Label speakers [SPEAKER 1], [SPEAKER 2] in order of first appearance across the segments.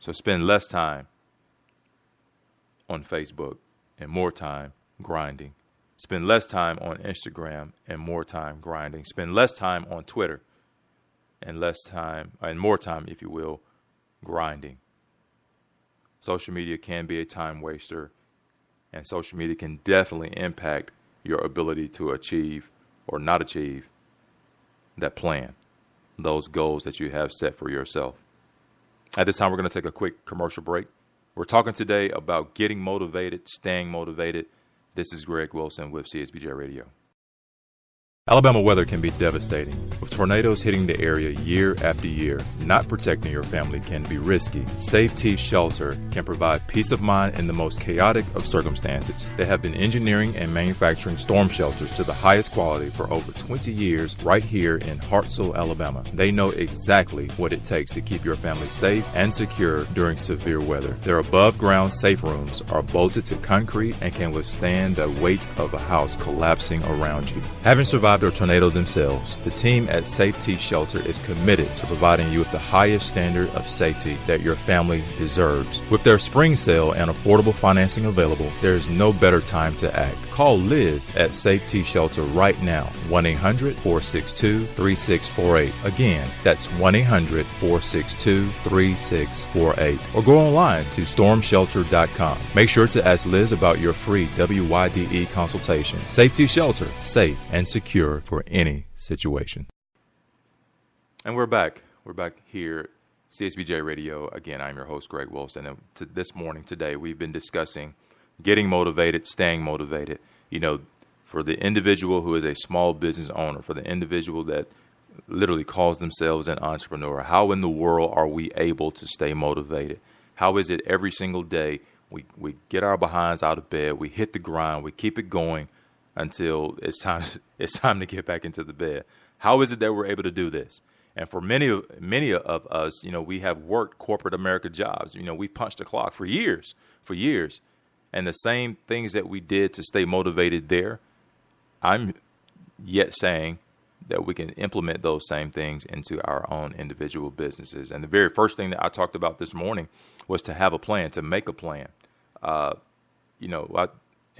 [SPEAKER 1] So spend less time on Facebook and more time grinding. Spend less time on Instagram and more time grinding. Spend less time on Twitter and more time, if you will, grinding. Social media can be a time waster, and social media can definitely impact your ability to achieve or not achieve that plan, those goals that you have set for yourself. At this time, we're going to take a quick commercial break. We're talking today about getting motivated, staying motivated. This is Greg Wilson with CSBJ Radio. Alabama weather can be devastating. With tornadoes hitting the area year after year, not protecting your family can be risky. Safety Shelter can provide peace of mind in the most chaotic of circumstances. They have been engineering and manufacturing storm shelters to the highest quality for over 20 years right here in Hartselle, Alabama. They know exactly what it takes to keep your family safe and secure during severe weather. Their above-ground safe rooms are bolted to concrete and can withstand the weight of a house collapsing around you. Having survived a tornado themselves, the team at Safety Shelter is committed to providing you with the highest standard of safety that your family deserves. With their spring sale and affordable financing available, there is no better time to act. Call Liz at Safety Shelter right now, 1-800-462-3648. Again, that's 1-800-462-3648. Or go online to stormshelter.com. Make sure to ask Liz about your free WYDE consultation. Safety Shelter, safe and secure for any situation. And we're back. We're back here, CSBJ Radio. Again, I'm your host, Greg Wilson. And today, we've been discussing getting motivated, staying motivated. You know, for the individual who is a small business owner, for the individual that literally calls themselves an entrepreneur, how in the world are we able to stay motivated? How is it every single day we get our behinds out of bed, we hit the grind, we keep it going until it's time to get back into the bed? How is it that we're able to do this? And for many of us, you know, we have worked corporate America jobs. You know, we've punched the clock for years. And the same things that we did to stay motivated there, I'm yet saying that we can implement those same things into our own individual businesses. And the very first thing that I talked about this morning was to have a plan, to make a plan, and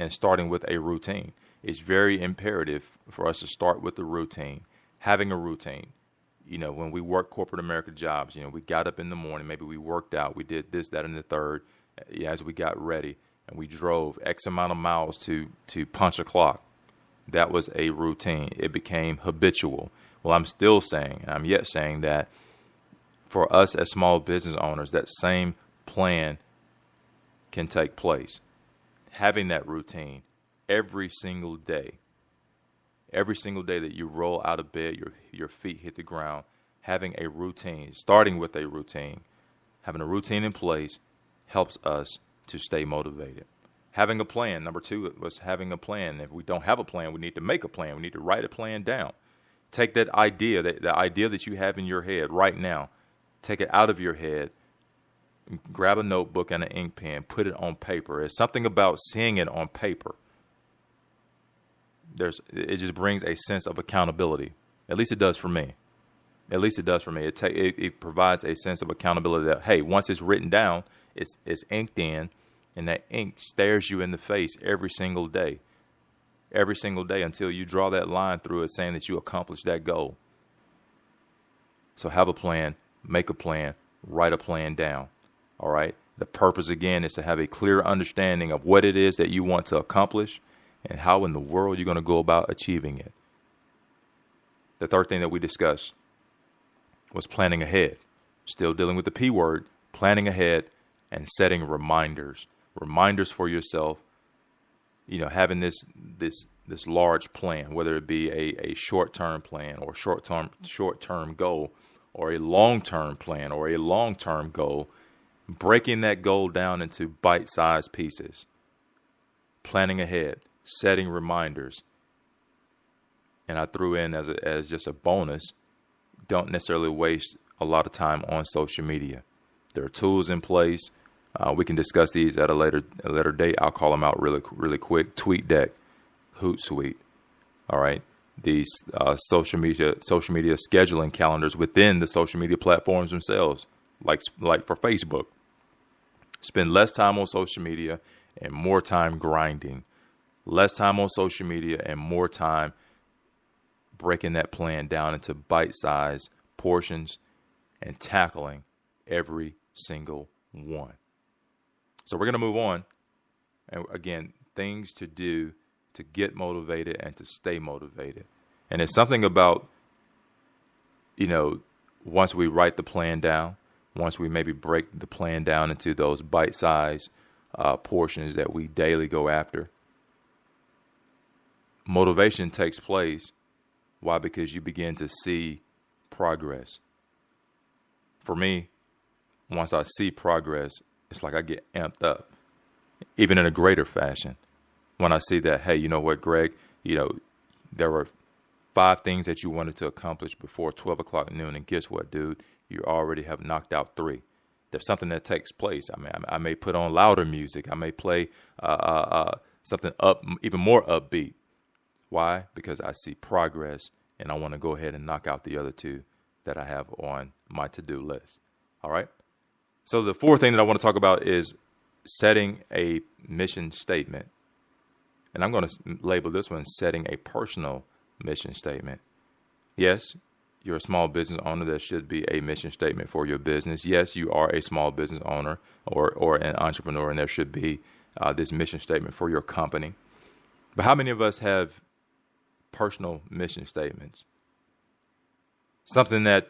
[SPEAKER 1] starting with a routine. It's very imperative for us to start with the routine, having a routine. You know, when we work corporate America jobs, you know, we got up in the morning, maybe we worked out, we did this, that, and the third as we got ready, and we drove X amount of miles to punch a clock. That was a routine. It became habitual. Well, I'm yet saying that for us as small business owners, that same plan can take place. Having that routine every single day that you roll out of bed, your feet hit the ground, having a routine, starting with a routine, having a routine in place helps us to stay motivated. Having a plan. Number two was having a plan. If we don't have a plan, we need to make a plan. We need to write a plan down. Take that idea, the idea that you have in your head right now, take it out of your head, grab a notebook and an ink pen, put it on paper. It's something about seeing it on paper. It just brings a sense of accountability. At least it does for me. It provides a sense of accountability that, hey, once it's written down, it's inked in, and that ink stares you in the face every single day until you draw that line through it saying that you accomplished that goal. So have a plan, make a plan, write a plan down. All right. The purpose, again, is to have a clear understanding of what it is that you want to accomplish and how in the world you're going to go about achieving it. The third thing that we discussed was planning ahead. Still dealing with the P word, planning ahead and setting reminders for yourself. You know, having this large plan, whether it be a short-term plan or short-term goal, or a long-term plan or a long-term goal, breaking that goal down into bite-sized pieces, planning ahead, setting reminders. And I threw in as just a bonus, don't necessarily waste a lot of time on social media. There are tools in place. We can discuss these at a later date. I'll call them out really quick. TweetDeck, Hootsuite. All right. These social media scheduling calendars within the social media platforms themselves, like for Facebook. Spend less time on social media and more time grinding. Less time on social media and more time breaking that plan down into bite-sized portions and tackling every single one. So we're going to move on. And again, things to do to get motivated and to stay motivated. And it's something about, once we write the plan down, once we maybe break the plan down into those bite-sized portions that we daily go after, motivation takes place. Why? Because you begin to see progress. For me, once I see progress, it's like I get amped up, even in a greater fashion. When I see that, hey, you know what, Greg, there were 5 things that you wanted to accomplish before 12 o'clock noon, and guess what, dude? You already have knocked out 3. There's something that takes place. I mean, I may put on louder music. I may play something even more upbeat. Why? Because I see progress, and I want to go ahead and knock out the other 2 that I have on my to-do list. All right? So the 4th thing that I want to talk about is setting a mission statement. And I'm going to label this one setting a personal mission statement. Yes, you're a small business owner. There should be a mission statement for your business. Yes, you are a small business owner or an entrepreneur, and there should be this mission statement for your company. But how many of us have personal mission statements? Something that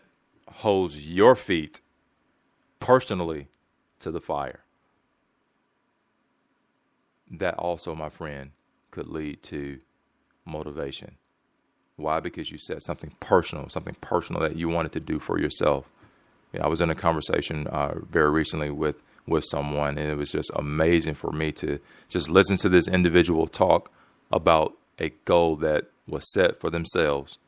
[SPEAKER 1] holds your feet personally to the fire. That also, my friend, could lead to motivation. Why? Because you said something personal that you wanted to do for yourself. I was in a conversation very recently with someone, and it was just amazing for me to just listen to this individual talk about a goal that was set for themselves.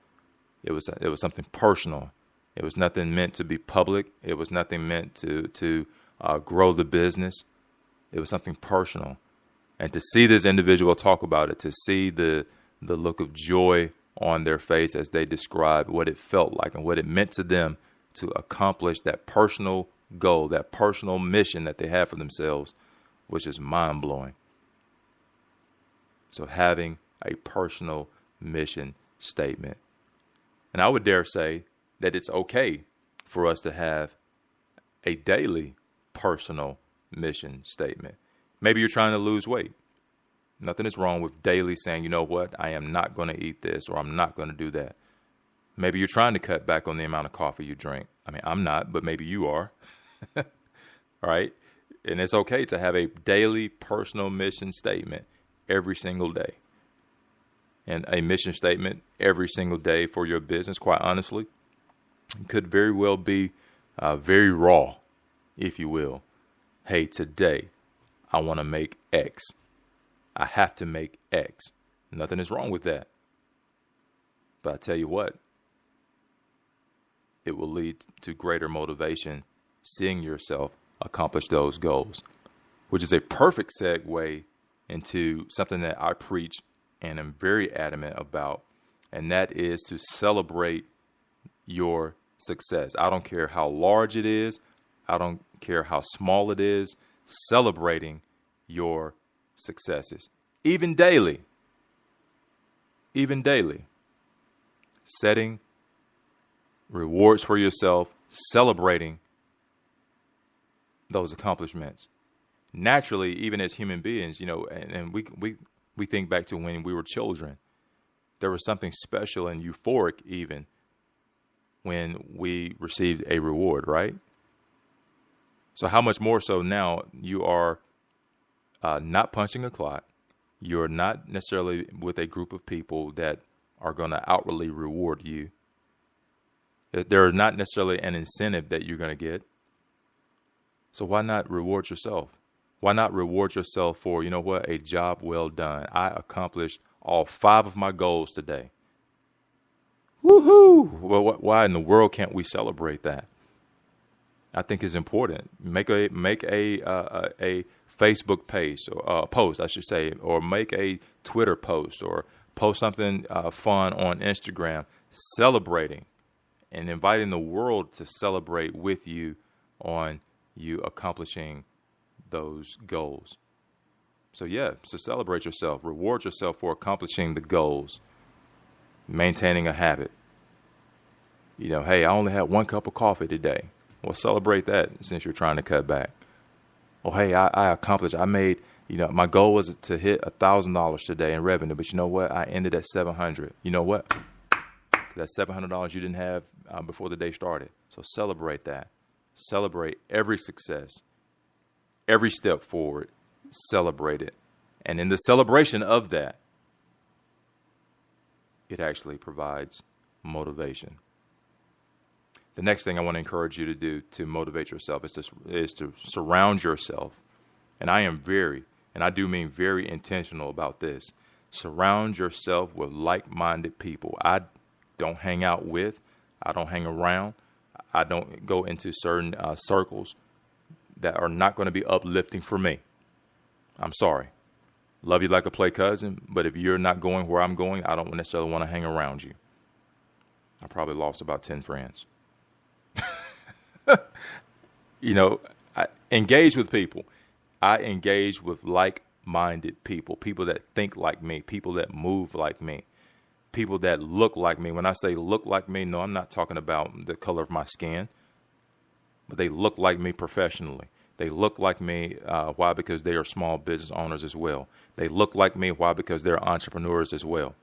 [SPEAKER 1] It was something personal. It was nothing meant to be public. It was nothing meant to grow the business. It was something personal. And to see this individual talk about it, to see the look of joy on their face as they described what it felt like and what it meant to them to accomplish that personal goal, that personal mission that they had for themselves, was just mind-blowing. So having a personal mission statement. And I would dare say that it's okay for us to have a daily personal mission statement. Maybe you're trying to lose weight. Nothing is wrong with daily saying, you know what, I am not going to eat this or I'm not going to do that. Maybe you're trying to cut back on the amount of coffee you drink. I mean, I'm not, but maybe you are. All right? And it's okay to have a daily personal mission statement every single day. And a mission statement every single day for your business, quite honestly, could very well be very raw, if you will. Hey, today I want to make X. I have to make X. Nothing is wrong with that. But I tell you what, it will lead to greater motivation seeing yourself accomplish those goals, which is a perfect segue into something that I preach and am very adamant about, and that is to celebrate your success. I don't care how large it is. I don't care how small it is. Celebrating your successes, even daily, setting rewards for yourself, celebrating those accomplishments. Naturally, even as human beings, and we think back to when we were children, there was something special and euphoric even when we received a reward, right? So how much more so now you are not punching a clock. You're not necessarily with a group of people that are going to outwardly reward you. There is not necessarily an incentive that you're going to get. So why not reward yourself? Why not reward yourself for, a job well done? I accomplished all 5 of my goals today. Woohoo! Well, why in the world can't we celebrate that? I think it's important. Make a Facebook page or post, I should say, or make a Twitter post or post something fun on Instagram, celebrating and inviting the world to celebrate with you on you accomplishing those goals. So celebrate yourself, reward yourself for accomplishing the goals, maintaining a habit. Hey, I only had 1 cup of coffee today. Well, celebrate that since you're trying to cut back. Oh, hey, I accomplished. I made, my goal was to hit $1,000 today in revenue, but you know what? I ended at 700. You know what? That's $700 you didn't have before the day started. So celebrate that. Celebrate every success, every step forward. Celebrate it. And in the celebration of that, it actually provides motivation. The next thing I want to encourage you to do to motivate yourself is to surround yourself. And I do mean very intentional about this. Surround yourself with like-minded people. I don't hang out with, I don't hang around, I don't go into certain circles that are not going to be uplifting for me. I'm sorry. Love you like a play cousin, but if you're not going where I'm going, I don't necessarily want to hang around you. I probably lost about 10 friends. I engage with people. I engage with like-minded people, people that think like me, people that move like me, people that look like me. When I say look like me, no, I'm not talking about the color of my skin, but they look like me professionally. They look like me. Why? Because they are small business owners as well. They look like me. Why? Because they're entrepreneurs as well.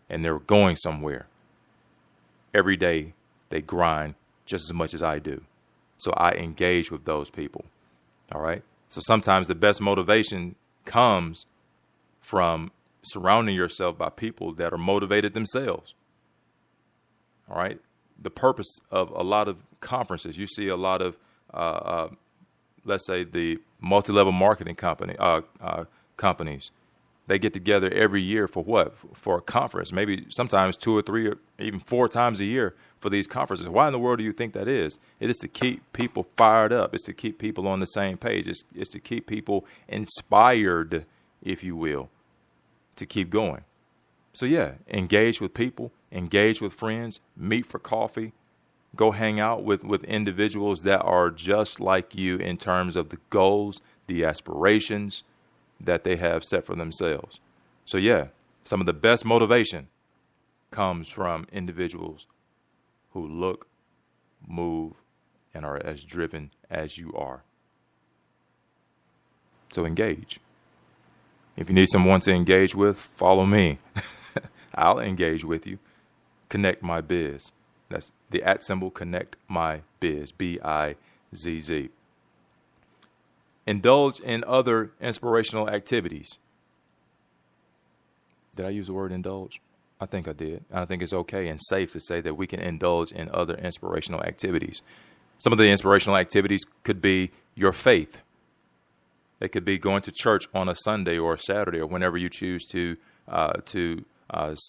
[SPEAKER 1] And they're going somewhere. Every day they grind just as much as I do. So I engage with those people. All right. So sometimes the best motivation comes from surrounding yourself by people that are motivated themselves. All right. The purpose of a lot of conferences, you see a lot of, let's say, the multi-level marketing companies. They get together every year for what? For a conference, maybe sometimes 2 or 3 or even 4 times a year for these conferences. Why in the world do you think that is? It is to keep people fired up. It's to keep people on the same page. It's to keep people inspired, if you will, to keep going. So engage with people, engage with friends, meet for coffee, go hang out with individuals that are just like you in terms of the goals, the aspirations that they have set for themselves. So some of the best motivation comes from individuals who look, move, and are as driven as you are. So engage. If you need someone to engage with, follow me. I'll engage with you. Connect My Biz. That's the @ Connect My Biz, BIZZ. Indulge in other inspirational activities. Did I use the word indulge? I think I did. I think it's okay and safe to say that we can indulge in other inspirational activities. Some of the inspirational activities could be your faith. It could be going to church on a Sunday or a Saturday or whenever you choose to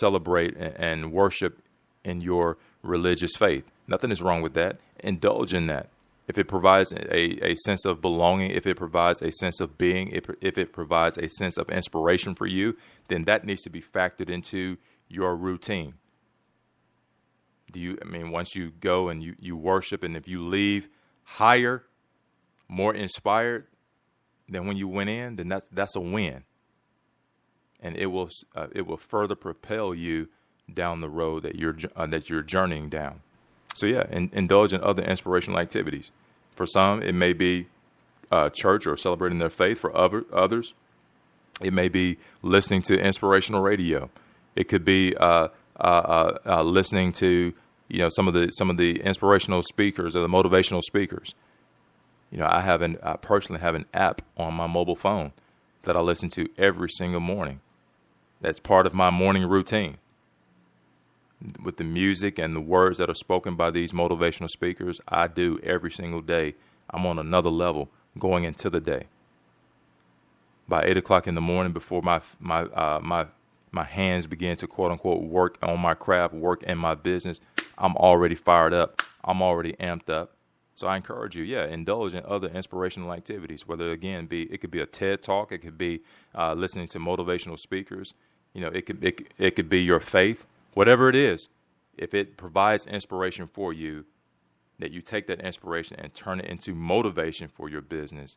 [SPEAKER 1] celebrate and worship in your religious faith. Nothing is wrong with that. Indulge in that. If it provides a sense of belonging, if it provides a sense of being, if it provides a sense of inspiration for you, then that needs to be factored into your routine. Once you go and you worship, and if you leave higher, more inspired than when you went in, then that's a win. And it will further propel you down the road that you're journeying down. So indulge in other inspirational activities. For some, it may be church or celebrating their faith. For others, it may be listening to inspirational radio. It could be listening to some of the inspirational speakers or the motivational speakers. I personally have an app on my mobile phone that I listen to every single morning. That's part of my morning routine. With the music and the words that are spoken by these motivational speakers, I do every single day. I'm on another level going into the day. By 8 o'clock in the morning, before my hands begin to quote unquote work on my craft, work in my business, I'm already fired up. I'm already amped up. So I encourage you, indulge in other inspirational activities. Whether it could be a TED talk, it could be listening to motivational speakers. It could be your faith. Whatever it is, if it provides inspiration for you, that you take that inspiration and turn it into motivation for your business,